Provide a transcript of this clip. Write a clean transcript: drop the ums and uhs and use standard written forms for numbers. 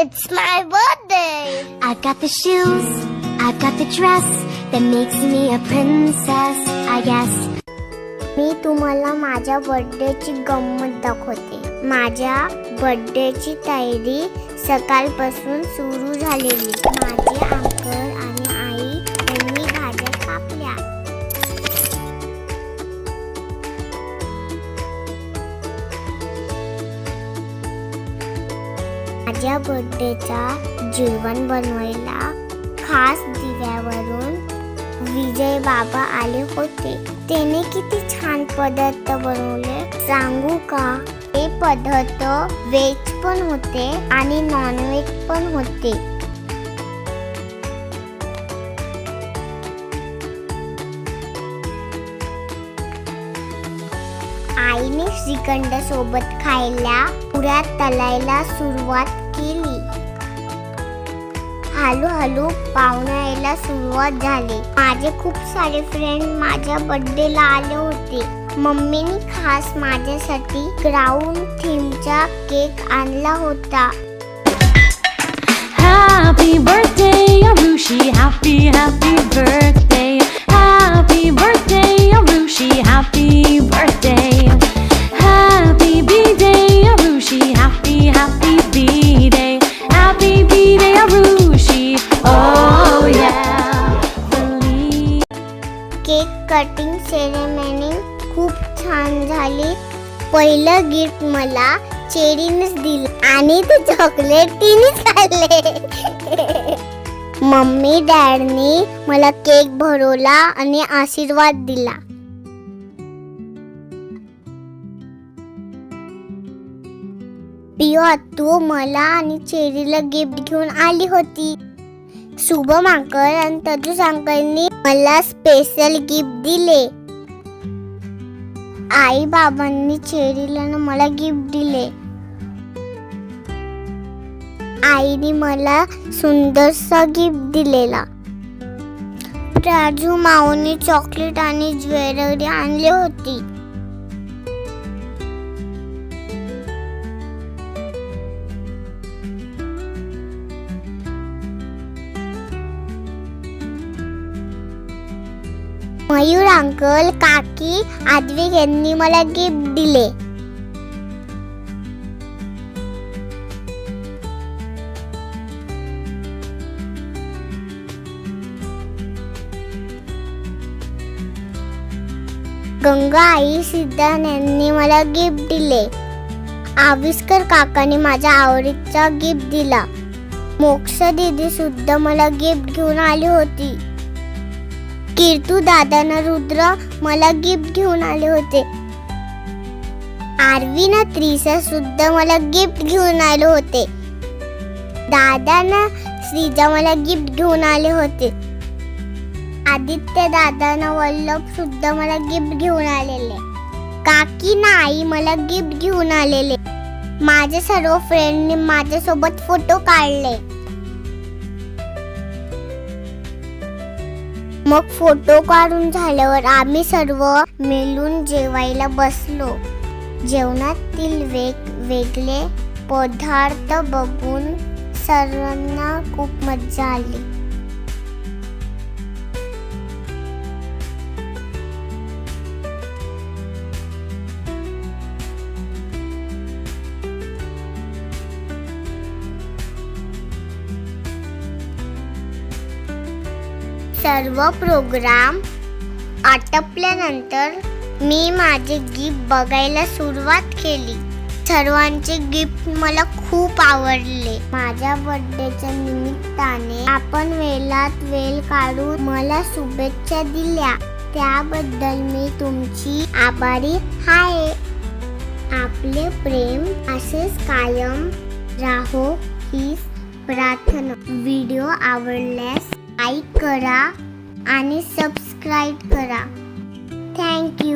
It's my birthday. I've got the shoes, I've got the dress that makes me a princess, I guess. मी तुम्हाला माझ्या बर्थडेची गंमत दाखवते. माझ्या बर्थडेची तयारी सकाळपासून सुरू झालेली. माझे अंकल आणि आई यांनी भाज्या कापल्या. माझ्या बर्थडेचा जेवण बनवायला खास दिव्यावरून विजय बाबा आले होते. त्याने किती छान पदार्थ बनवले सांगू का? हे पदार्थ व्हेज पण होते आणि नॉन व्हेज पण होते. आईने श्रीखंड सोबत खायला पुऱ्या तळायला सुरुवात केली. हळूहळू पाहुणे यायला सुरुवात झाली. माझे खूप सारे फ्रेंड माझ्या बर्थडेला आले होते. मम्मीने खास माझ्यासाठी क्राउन थीमचा केक आणला होता. Happy birthday, Arushi. Happy, happy birthday. Happy birthday, Arushi. Happy birthday. Happy B-day, Arushi. Happy, happy B-day. Happy B-day, Arushi. Oh yeah. Cake cutting ceremony खूप छान झाली. पहिलं गिफ्ट मला चेरीनेच दिलं आणि ते चॉकलेट तिनेच खाल्ले. मम्मी डॅडनी मला केक भरवला आणि आशीर्वाद दिला. पिओ तू मला आणि चेरीला गिफ्ट घेऊन आली होती. शुभम अंकल आणि तजूस अंकलनी मला स्पेशल गिफ्ट दिले. आई बाबांनी चेरीला मला गिफ्ट दिले. आईने मला सुंदरसा गिफ्ट दिलेला. राजू माऊनी चॉकलेट आणि ज्वेलरी आणली होती. मयूर अंकल काकी आद्विक यांनी मला गिफ्ट दिले. गंगा आई सिद्धांत यांनी मला गिफ्ट दिले. आविष्कर काकाने माझ्या आवडीचा गिफ्ट दिला. मोक्ष दीदी सुद्धा मला गिफ्ट घेऊन आली होती. कीर्तू दादाना रुद्र मला गिफ्ट घेऊन आले होते. आरवीना त्रिसा सुद्धा मला गिफ्ट घेऊन आले होते. दादाना श्रीजा मला गिफ्ट घेऊन आले होते. आदित्य दादाना वल्लभ सुद्धा मला गिफ्ट घेऊन आलेले. काकीना आई मला गिफ्ट घेऊन आलेले. माझे सर्व फ्रेंडनी माझ्यासोबत फोटो काढले. मग फोटो काढून झाल्यावर आम्ही सर्व मिळून जेवायला बसलो. जेवणातील वेगवेगळे पदार्थ बघून सर्वांना खूप मजा आली. सर्व प्रोग्राम आटपल्यानंतर मी माझे गिफ्ट बघायला सुरुवात केली. सर्वांचे गिफ्ट मला खूप आवडले. माझ्या बर्थडेच्या निमित्ताने आपण वेळात वेळ काढून मला शुभेच्छा दिल्या त्याबद्दल मी तुमची आभारी आहे. आपले प्रेम असेच कायम राहो हीच प्रार्थना. व्हिडिओ आवडल्यास लाईक करा आणि सबस्क्राईब करा. Thank you.